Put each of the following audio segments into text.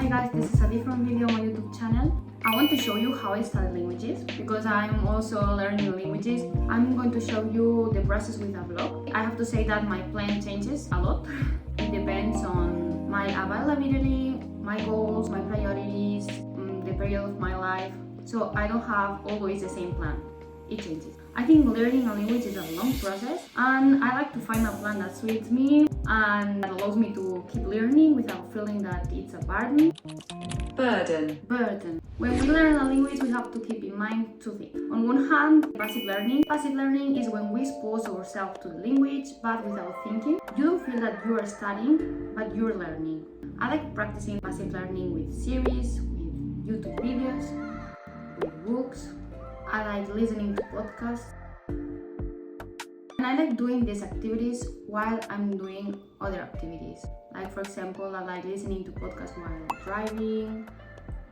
Hi guys, this is a different video on my YouTube channel. I want to show you how I study languages because I'm also learning languages. I'm going to show you the process with a vlog. I have to say that my plan changes a lot. It depends on my availability, my goals, my priorities, the period of my life. So I don't have always the same plan. It changes. I think learning a language is a long process, and I like to find a plan that suits me and that allows me to keep learning without feeling that it's a burden. Burden. When we learn a language, we have to keep in mind two things. On one hand, passive learning. Passive learning is when we expose ourselves to the language but without thinking. You don't feel that you are studying, but you're learning. I like practicing passive learning with series, with YouTube videos, with books. I like listening to podcasts. And I like doing these activities while I'm doing other activities. Like for example, I like listening to podcasts while driving,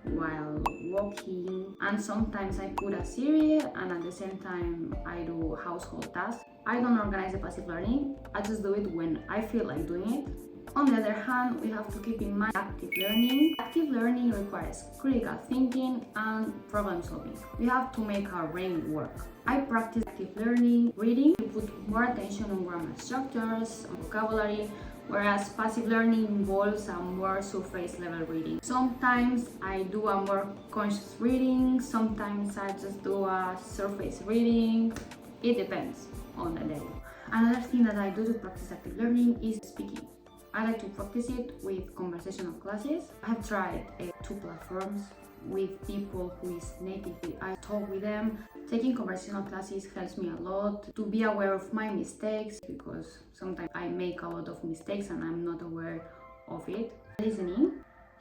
while walking, and sometimes I put a series and at the same time I do household tasks. I don't organize the passive learning, I just do it when I feel like doing it. On the other hand, we have to keep in mind active learning. Active learning requires critical thinking and problem solving. We have to make our brain work. I practice active learning, reading, to put more attention on grammar structures, on vocabulary, whereas passive learning involves a more surface level reading. Sometimes I do a more conscious reading, sometimes I just do a surface reading. It depends on the day. Another thing that I do to practice active learning is speaking. I like to practice it with conversational classes. I have tried two platforms with people who is native. I talk with them. Taking conversational classes helps me a lot to be aware of my mistakes because sometimes I make a lot of mistakes and I'm not aware of it. Listening.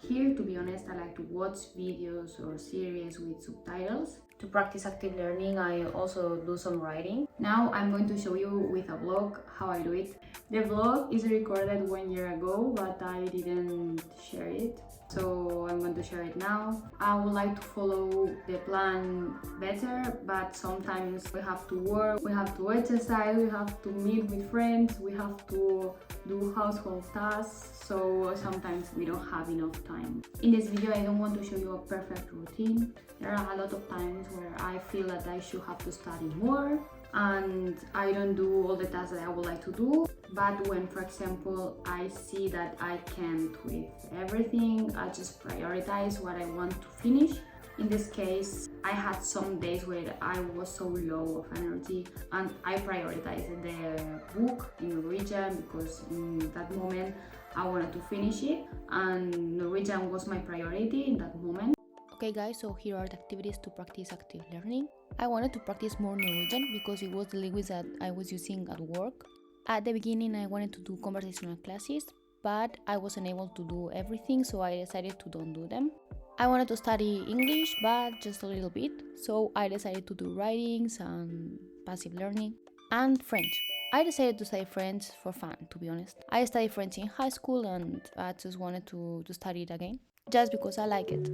Here, to be honest, I like to watch videos or series with subtitles. To practice active learning, I also do some writing. Now I'm going to show you with a vlog how I do it. The vlog is recorded 1 year ago, but I didn't share it. So I'm going to share it now. I would like to follow the plan better, but sometimes we have to work, we have to exercise, we have to meet with friends, we have to do household tasks, so sometimes we don't have enough time. In this video, I don't want to show you a perfect routine. There are a lot of times where I feel that I should have to study more and I don't do all the tasks that I would like to do. But when, for example, I see that I can't with everything, I just prioritize what I want to finish. In this case, I had some days where I was so low of energy and I prioritized the book in Norwegian because in that moment I wanted to finish it and Norwegian was my priority in that moment. Okay guys, so here are the activities to practice active learning. I wanted to practice more Norwegian because it was the language that I was using at work. At the beginning I wanted to do conversational classes, but I wasn't able to do everything, so I decided to don't do them. I wanted to study English, but just a little bit, so I decided to do writings and passive learning. And French. I decided to study French for fun, to be honest. I studied French in high school and I just wanted to study it again, just because I like it.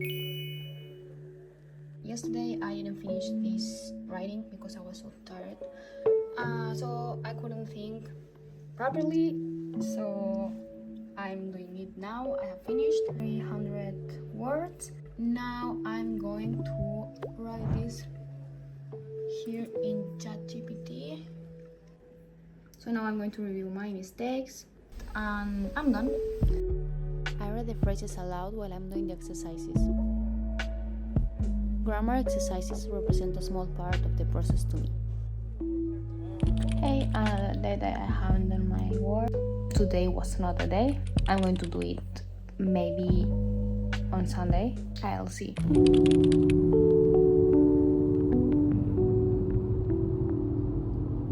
Yesterday I didn't finish this writing because I was so tired, so I couldn't think properly, so I'm doing it now. I have finished 300 words. Now I'm going to write this here in ChatGPT. So now I'm going to review my mistakes and I'm done. I read the phrases aloud while I'm doing the exercises. Grammar exercises represent a small part of the process to me. Hey, another day that I haven't done my work. Today was not a day. I'm going to do it maybe on Sunday. I'll see.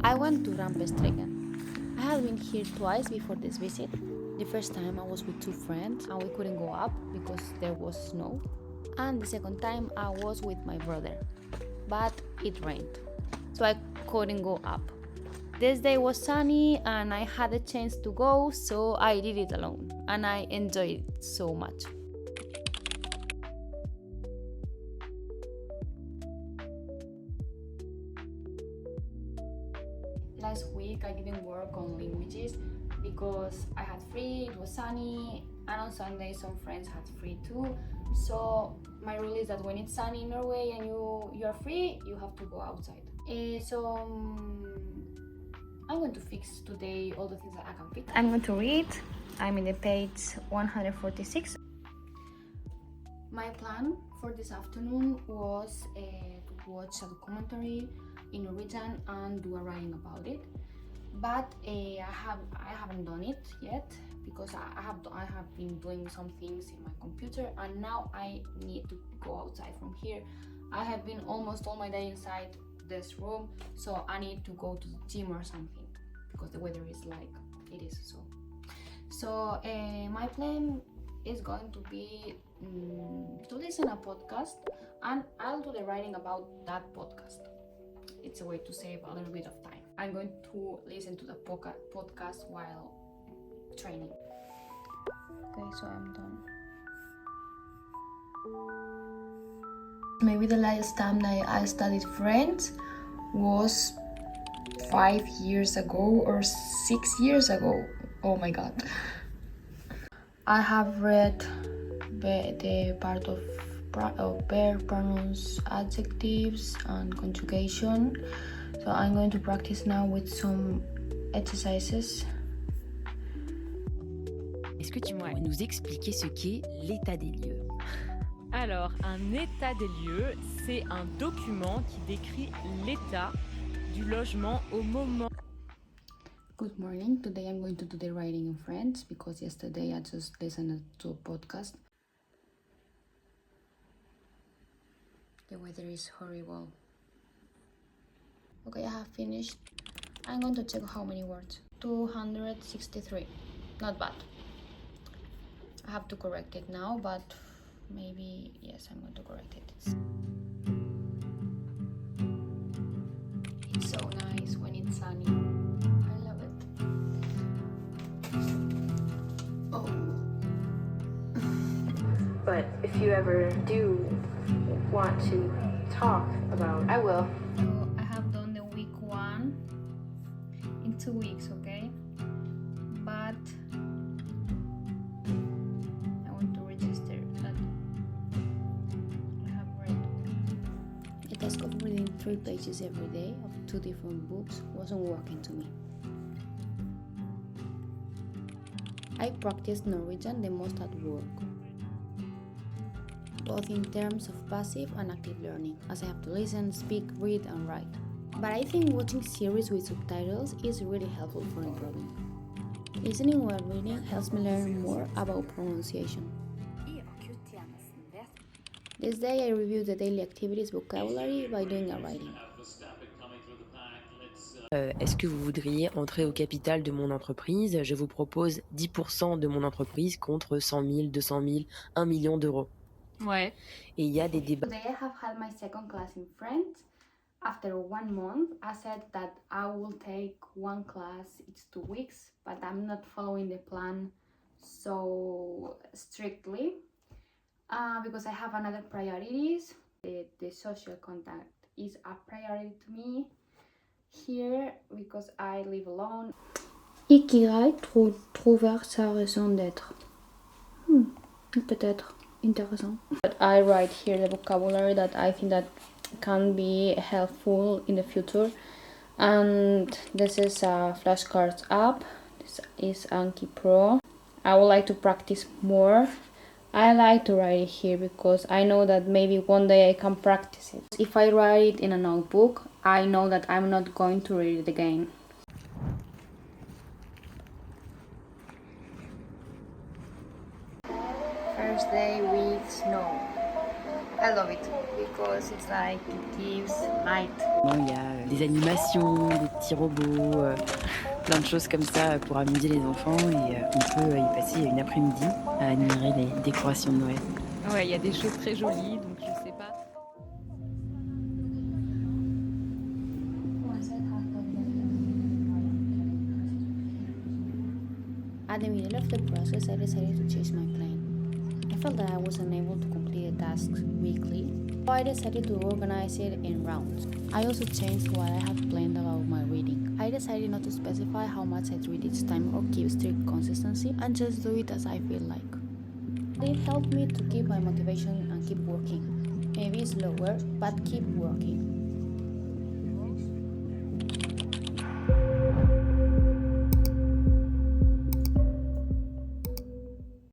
I went to Rampestregen. I had been here twice before this visit. The first time I was with two friends and we couldn't go up because there was snow. And the second time I was with my brother, but it rained, so I couldn't go up. This day was sunny and I had a chance to go, so I did it alone and I enjoyed it so much. Last week I didn't work on languages because I had free, it was sunny, and on Sunday some friends had free too. So my rule is that when it's sunny in Norway and you are free, you have to go outside. I'm going to fix today all the things that I can fix. I'm going to read. I'm in the page 146. My plan for this afternoon was to watch a documentary in Norwegian and do a writing about it. But I haven't done it yet because I have been doing some things in my computer, and now I need to go outside from here. I have been almost all my day inside this room, so I need to go to the gym or something because the weather is like it is. So my plan is going to be to listen a podcast, and I'll do the writing about that podcast. It's a way to save a little bit of time. I'm going to listen to the podcast while training. Okay, so I'm done. Maybe the last time that I studied French was 5 years ago or 6 years ago. Oh my god. I have read the part of verb, pronouns, adjectives and conjugation. So I'm going to practice now with some exercises. Est-ce que tu pourrais nous expliquer ce qu'est l'état des lieux? Alors, un état des lieux, c'est un document qui décrit l'état du logement au moment. Good morning. Today I'm going to do the writing in French because yesterday I just listened to a podcast. The weather is horrible. Okay, I have finished. I'm going to check how many words. 263. Not bad. I have to correct it now, but maybe, yes, I'm going to correct it. It's so nice when it's sunny. I love it. Oh. But if you ever do want to talk about, I will. So I have done the week 1 in 2 weeks, okay? But I want to register that I have read. The task of reading 3 pages every day of 2 different books wasn't working to me. I practiced Norwegian the most at work, both in terms of passive and active learning, as I have to listen, speak, read and write. But I think watching series with subtitles is really helpful for improving. Listening while reading helps me learn more about pronunciation. This day I reviewed the daily activities vocabulary by doing a writing. Est-ce que vous voudriez entrer au capital de mon entreprise? Je vous propose 10% de mon entreprise contre 100 000, 200 000, 1 million d'euros. Ouais. Et il y a des débats. Today I have had my second class in French. After 1 month, I said that I will take 1 class each 2 weeks, but I'm not following the plan so strictly because I have another priorities. The social contact is a priority to me here because I live alone. Ikigai, trouver sa raison d'être. Peut-être intéressant. But I write here the vocabulary that I think that can be helpful in the future. And this is a flashcards app. This is Anki Pro. I would like to practice more. I like to write it here because I know that maybe one day I can practice it. If I write it in a notebook, I know that I'm not going to read it again. First day with snow. I love it because it's like it gives light. Il y a des animations, des petits robots, plein de choses comme ça pour amuser les enfants et on peut y passer une après-midi à admirer les décorations de Noël. Ouais, il y a des choses très jolies, donc je sais pas. At the middle of the process, I decided to change my plan. I felt that I was unable to complete the tasks weekly, so I decided to organize it in rounds. I also changed what I had planned about my reading. I decided not to specify how much I treat each time or keep strict consistency and just do it as I feel like. It helped me to keep my motivation and keep working. Maybe slower, but keep working.